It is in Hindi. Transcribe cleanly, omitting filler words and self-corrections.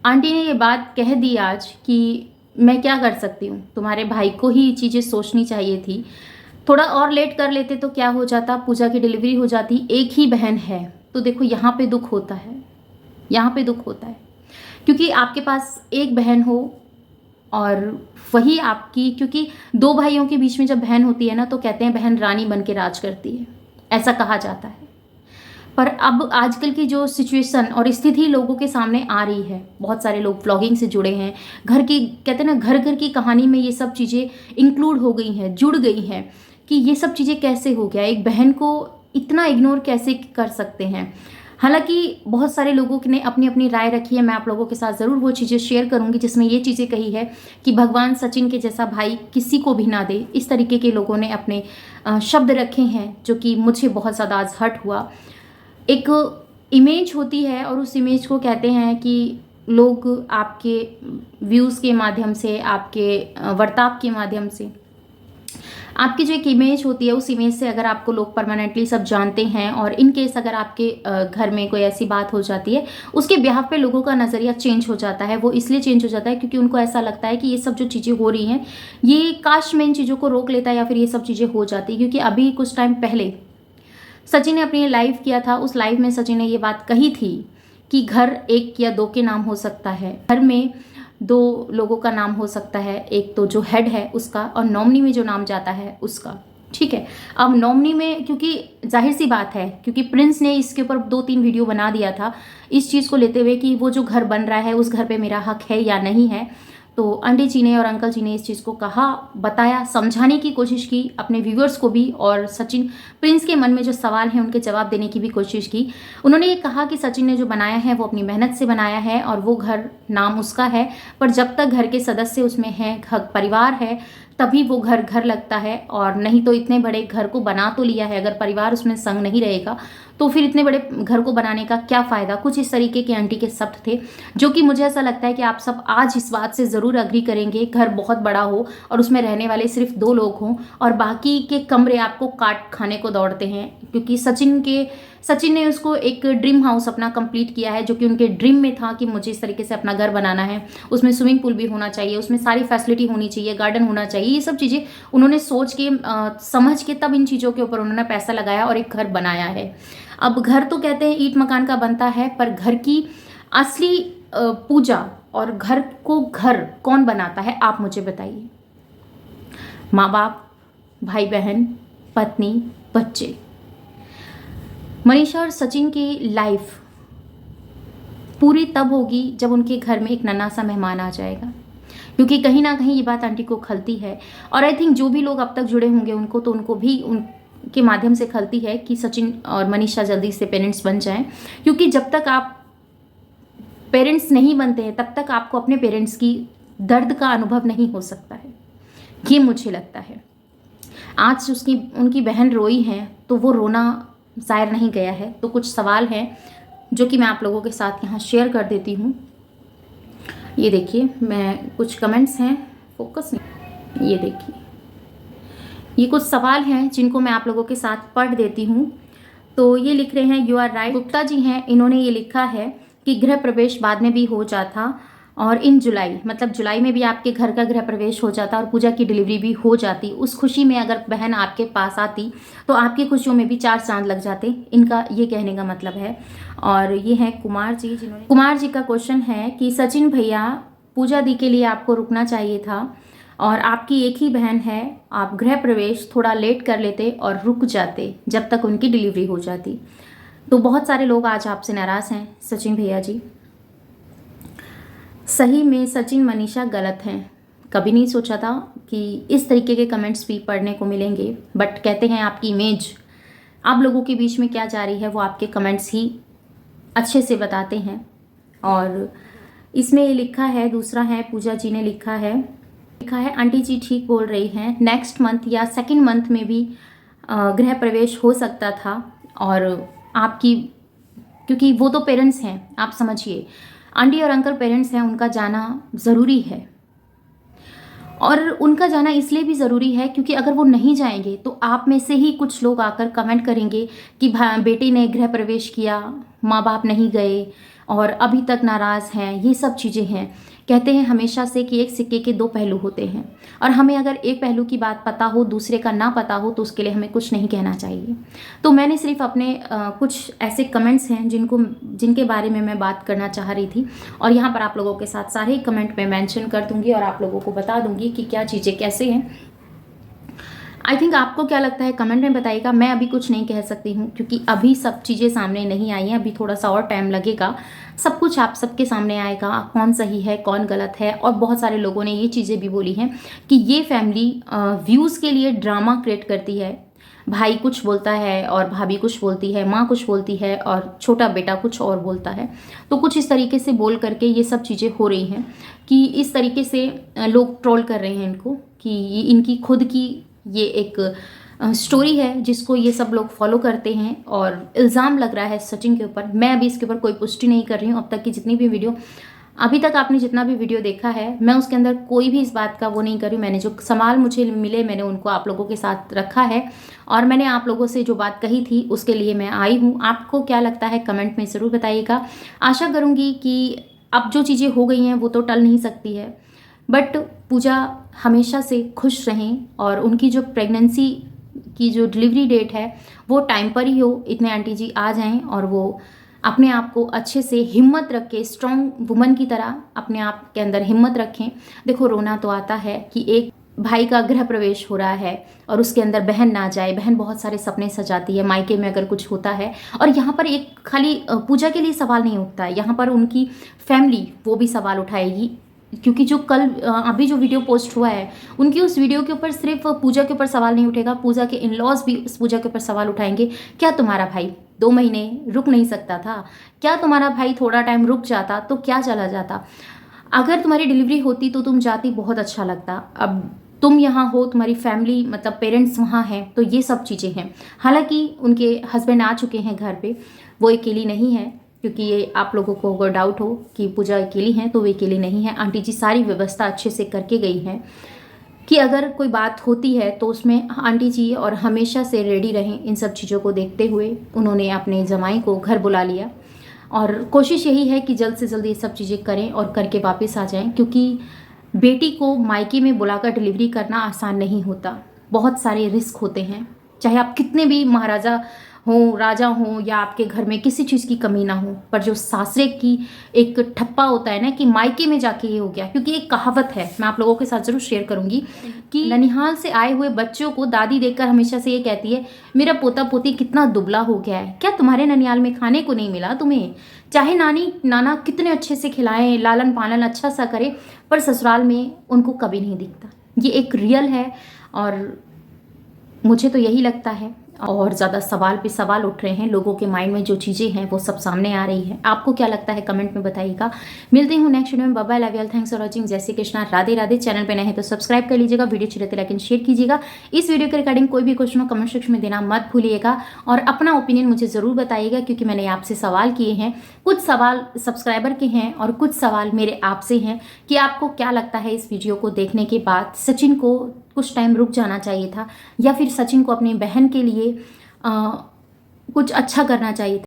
आंटी ने ये बात कह दी आज कि मैं क्या कर सकती हूँ, तुम्हारे भाई को ही ये चीज़ें सोचनी चाहिए थी। थोड़ा और लेट कर लेते तो क्या हो जाता, पूजा की डिलीवरी हो जाती। एक ही बहन है तो देखो यहाँ पे दुख होता है, यहाँ पे दुख होता है क्योंकि आपके पास एक बहन हो और वही आपकी, क्योंकि दो भाइयों के बीच में जब बहन होती है ना तो कहते हैं बहन रानी बन के राज करती है, ऐसा कहा जाता है। पर अब आजकल की जो सिचुएशन और स्थिति लोगों के सामने आ रही है, बहुत सारे लोग व्लॉगिंग से जुड़े हैं, घर की कहते हैं ना घर घर की कहानी में ये सब चीज़ें इंक्लूड हो गई हैं, जुड़ गई हैं कि ये सब चीज़ें कैसे हो गया, एक बहन को इतना इग्नोर कैसे कर सकते हैं। हालांकि बहुत सारे लोगों ने अपनी अपनी राय रखी है, मैं आप लोगों के साथ ज़रूर वो चीज़ें शेयर करूंगी जिसमें ये चीज़ें कही है कि भगवान सचिन के जैसा भाई किसी को भी ना दे। इस तरीके के लोगों ने अपने शब्द रखे हैं जो कि मुझे बहुत ज़्यादा आज हर्ट हुआ। एक इमेज होती है और उस इमेज को कहते हैं कि लोग आपके व्यूज़ के माध्यम से, आपके वर्ताव के माध्यम से, आपकी जो एक इमेज होती है उस इमेज से अगर आपको लोग परमानेंटली सब जानते हैं और इन केस अगर आपके घर में कोई ऐसी बात हो जाती है, उसके ब्याह पे लोगों का नज़रिया चेंज हो जाता है। वो इसलिए चेंज हो जाता है क्योंकि उनको ऐसा लगता है कि ये सब जो चीज़ें हो रही हैं ये काश में इन चीज़ों को रोक लेता है या फिर ये सब चीज़ें हो जाती। क्योंकि अभी कुछ टाइम पहले सचिन ने अपनी लाइव किया था, उस लाइव में सचिन ने ये बात कही थी कि घर एक या दो के नाम हो सकता है, घर में दो लोगों का नाम हो सकता है, एक तो जो हेड है उसका और नॉमिनी में जो नाम जाता है उसका। ठीक है, अब नॉमिनी में क्योंकि जाहिर सी बात है, क्योंकि प्रिंस ने इसके ऊपर 2-3 वीडियो बना दिया था इस चीज़ को लेते हुए कि वो जो घर बन रहा है उस घर पे मेरा हक है या नहीं है। तो आंटी जी ने और अंकल जी ने इस चीज़ को कहा, बताया, समझाने की कोशिश की अपने व्यूअर्स को भी, और सचिन प्रिंस के मन में जो सवाल हैं उनके जवाब देने की भी कोशिश की। उन्होंने ये कहा कि सचिन ने जो बनाया है वो अपनी मेहनत से बनाया है और वो घर नाम उसका है, पर जब तक घर के सदस्य उसमें हैं, घर परिवार है, तभी वो घर घर लगता है। और नहीं तो इतने बड़े घर को बना तो लिया है, अगर परिवार उसमें संग नहीं रहेगा तो फिर इतने बड़े घर को बनाने का क्या फ़ायदा। कुछ इस तरीके के आंटी के शब्द थे जो कि मुझे ऐसा लगता है कि आप सब आज इस बात से ज़रूर अग्री करेंगे। घर बहुत बड़ा हो और उसमें रहने वाले सिर्फ 2 लोग हों और बाकी के कमरे आपको काट खाने को दौड़ते हैं, क्योंकि सचिन ने उसको एक ड्रीम हाउस अपना कंप्लीट किया है जो कि उनके ड्रीम में था कि मुझे इस तरीके से अपना घर बनाना है, उसमें स्विमिंग पूल भी होना चाहिए, उसमें सारी फैसिलिटी होनी चाहिए, गार्डन होना चाहिए। ये सब चीज़ें उन्होंने सोच के समझ के तब इन चीज़ों के ऊपर उन्होंने पैसा लगाया और एक घर बनाया है। अब घर तो कहते हैं ईंट मकान का बनता है, पर घर की असली पूजा और घर को घर कौन बनाता है आप मुझे बताइए। माँ बाप, भाई बहन, पत्नी, बच्चे। मनीषा और सचिन की लाइफ पूरी तब होगी जब उनके घर में एक नन्हा सा मेहमान आ जाएगा, क्योंकि कहीं ना कहीं ये बात आंटी को खलती है और आई थिंक जो भी लोग अब तक जुड़े होंगे उनको तो उनको भी उनके माध्यम से खलती है कि सचिन और मनीषा जल्दी से पेरेंट्स बन जाएं। क्योंकि जब तक आप पेरेंट्स नहीं बनते हैं तब तक आपको अपने पेरेंट्स की दर्द का अनुभव नहीं हो सकता है, ये मुझे लगता है। आज उनकी बहन रोई हैं तो वो रोना जाहिर नहीं गया है। तो कुछ सवाल हैं जो कि मैं आप लोगों के साथ यहाँ शेयर कर देती हूँ। ये देखिए, मैं कुछ कमेंट्स हैं, फोकस नहीं, ये देखिए, ये कुछ सवाल हैं जिनको मैं आप लोगों के साथ पढ़ देती हूँ। तो ये लिख रहे हैं, you are right. Gupta ji हैं, इन्होंने ये लिखा है कि गृह प्रवेश बाद में भी हो जाता और इन जुलाई, मतलब जुलाई में भी आपके घर का गृह प्रवेश हो जाता और पूजा की डिलीवरी भी हो जाती। उस खुशी में अगर बहन आपके पास आती तो आपकी खुशियों में भी 4 चांद लग जाते, इनका ये कहने का मतलब है। और ये हैं कुमार जी, जिन्होंने कुमार जी का क्वेश्चन है कि सचिन भैया, पूजा दी के लिए आपको रुकना चाहिए था और आपकी एक ही बहन है, आप गृह प्रवेश थोड़ा लेट कर लेते और रुक जाते जब तक उनकी डिलीवरी हो जाती। तो बहुत सारे लोग आज आपसे नाराज़ हैं सचिन भैया जी। सही में सचिन मनीषा गलत हैं। कभी नहीं सोचा था कि इस तरीके के कमेंट्स भी पढ़ने को मिलेंगे, बट कहते हैं आपकी इमेज आप लोगों के बीच में क्या जा रही है वो आपके कमेंट्स ही अच्छे से बताते हैं। और इसमें ये लिखा है, दूसरा है, पूजा जी ने लिखा है आंटी जी ठीक बोल रही हैं, नेक्स्ट मंथ या सेकंड मंथ में भी गृह प्रवेश हो सकता था। और आपकी, क्योंकि वो तो पेरेंट्स हैं, आप समझिए, आंटी और अंकल पेरेंट्स हैं, उनका जाना ज़रूरी है। और उनका जाना इसलिए भी ज़रूरी है क्योंकि अगर वो नहीं जाएंगे तो आप में से ही कुछ लोग आकर कमेंट करेंगे कि बेटे ने गृह प्रवेश किया, माँ बाप नहीं गए, और अभी तक नाराज़ हैं, ये सब चीज़ें हैं। कहते हैं हमेशा से कि एक सिक्के के दो पहलू होते हैं, और हमें अगर एक पहलू की बात पता हो, दूसरे का ना पता हो, तो उसके लिए हमें कुछ नहीं कहना चाहिए। तो मैंने सिर्फ अपने कुछ ऐसे कमेंट्स हैं जिनके बारे में मैं बात करना चाह रही थी, और यहाँ पर आप लोगों के साथ सारे कमेंट में मेंशन कर दूंगी और आप लोगों को बता दूंगी कि क्या चीज़ें कैसे हैं। आई थिंक आपको क्या लगता है कमेंट में बताइएगा। मैं अभी कुछ नहीं कह सकती हूँ क्योंकि अभी सब चीज़ें सामने नहीं आई हैं, अभी थोड़ा सा और टाइम लगेगा। सब कुछ आप सबके सामने आएगा, कौन सही है कौन गलत है। और बहुत सारे लोगों ने ये चीज़ें भी बोली हैं कि ये फैमिली व्यूज़ के लिए ड्रामा क्रिएट करती है। भाई कुछ बोलता है और भाभी कुछ बोलती है, माँ कुछ बोलती है और छोटा बेटा कुछ और बोलता है। तो कुछ इस तरीके से बोल करके ये सब चीज़ें हो रही हैं कि इस तरीके से लोग ट्रोल कर रहे हैं इनको कि इनकी खुद की ये एक स्टोरी है जिसको ये सब लोग फॉलो करते हैं और इल्ज़ाम लग रहा है सचिन के ऊपर। मैं अभी इसके ऊपर कोई पुष्टि नहीं कर रही हूँ। अब तक की जितनी भी वीडियो, अभी तक आपने जितना भी वीडियो देखा है, मैं उसके अंदर कोई भी इस बात का वो नहीं कर रही हूँ। मैंने जो सवाल मुझे मिले मैंने उनको आप लोगों के साथ रखा है, और मैंने आप लोगों से जो बात कही थी उसके लिए मैं आई हूँ। आपको क्या लगता है कमेंट में ज़रूर बताइएगा। आशा करूँगी कि अब जो चीज़ें हो गई हैं वो तो टल नहीं सकती है, बट पूजा हमेशा से खुश रहें और उनकी जो प्रेगनेंसी की जो डिलीवरी डेट है वो टाइम पर ही हो। इतने आंटी जी आ जाएं और वो अपने आप को अच्छे से हिम्मत रख के, स्ट्रॉन्ग वुमन की तरह अपने आप के अंदर हिम्मत रखें। देखो रोना तो आता है कि एक भाई का गृह प्रवेश हो रहा है और उसके अंदर बहन ना जाए। बहन बहुत सारे सपने सजाती है मायके में अगर कुछ होता है, और यहाँ पर एक खाली पूजा के लिए सवाल नहीं उठता है, यहाँ पर उनकी फैमिली वो भी सवाल उठाएगी। क्योंकि जो कल अभी जो वीडियो पोस्ट हुआ है उनकी उस वीडियो के ऊपर सिर्फ पूजा के ऊपर सवाल नहीं उठेगा, पूजा के इन-लॉज भी उस पूजा के ऊपर सवाल उठाएंगे। क्या तुम्हारा भाई 2 महीने रुक नहीं सकता था? क्या तुम्हारा भाई थोड़ा टाइम रुक जाता तो क्या चला जाता? अगर तुम्हारी डिलीवरी होती तो तुम जाती, बहुत अच्छा लगता। अब तुम यहाँ हो, तुम्हारी फैमिली मतलब पेरेंट्स वहाँ हैं, तो ये सब चीज़ें हैं। हालांकि उनके हस्बैंड आ चुके हैं घर पे, वो अकेली नहीं है, क्योंकि ये आप लोगों को अगर डाउट हो कि पूजा अकेली हैं तो वे अकेली नहीं है। आंटी जी सारी व्यवस्था अच्छे से करके गई हैं कि अगर कोई बात होती है तो उसमें आंटी जी और हमेशा से रेडी रहें। इन सब चीज़ों को देखते हुए उन्होंने अपने जमाई को घर बुला लिया और कोशिश यही है कि जल्द से जल्द ये सब चीज़ें करें और करके वापस आ जाएं, क्योंकि बेटी को मायके में बुलाकर डिलीवरी करना आसान नहीं होता। बहुत सारे रिस्क होते हैं, चाहे आप कितने भी महाराजा हो, राजा हो, या आपके घर में किसी चीज़ की कमी ना हो, पर जो सासरे की एक ठप्पा होता है ना कि मायके में जाके ये हो गया। क्योंकि एक कहावत है, मैं आप लोगों के साथ ज़रूर शेयर करूंगी कि ननिहाल से आए हुए बच्चों को दादी देखकर हमेशा से ये कहती है मेरा पोता पोती कितना दुबला हो गया है, क्या तुम्हारे ननिहाल में खाने को नहीं मिला तुम्हें? चाहे नानी नाना कितने अच्छे से खिलाएं, लालन पालन अच्छा सा करे, पर ससुराल में उनको कभी नहीं दिखता। ये एक रियल है और मुझे तो यही लगता है। और ज़्यादा सवाल पे सवाल उठ रहे हैं, लोगों के माइंड में जो चीज़ें हैं वो सब सामने आ रही है। आपको क्या लगता है कमेंट में बताइएगा। मिलते हूँ नेक्स्ट वीडियो में। Bye bye, love you, thanks for watching. जय श्री कृष्णा, राधे राधे। चैनल पे नए हैं तो सब्सक्राइब कर लीजिएगा, वीडियो अच्छी लगती है लेकिन शेयर कीजिएगा। इस वीडियो के रिगार्डिंग कोई भी क्वेश्चन हो कमेंट सेक्शन में देना मत भूलिएगा, और अपना ओपिनियन मुझे ज़रूर बताइएगा, क्योंकि मैंने आपसे सवाल किए हैं। कुछ सवाल सब्सक्राइबर के हैं और कुछ सवाल मेरे आपसे हैं कि आपको क्या लगता है इस वीडियो को देखने के बाद सचिन को कुछ टाइम रुक जाना चाहिए था, या फिर सचिन को अपनी बहन के लिए कुछ अच्छा करना चाहिए था।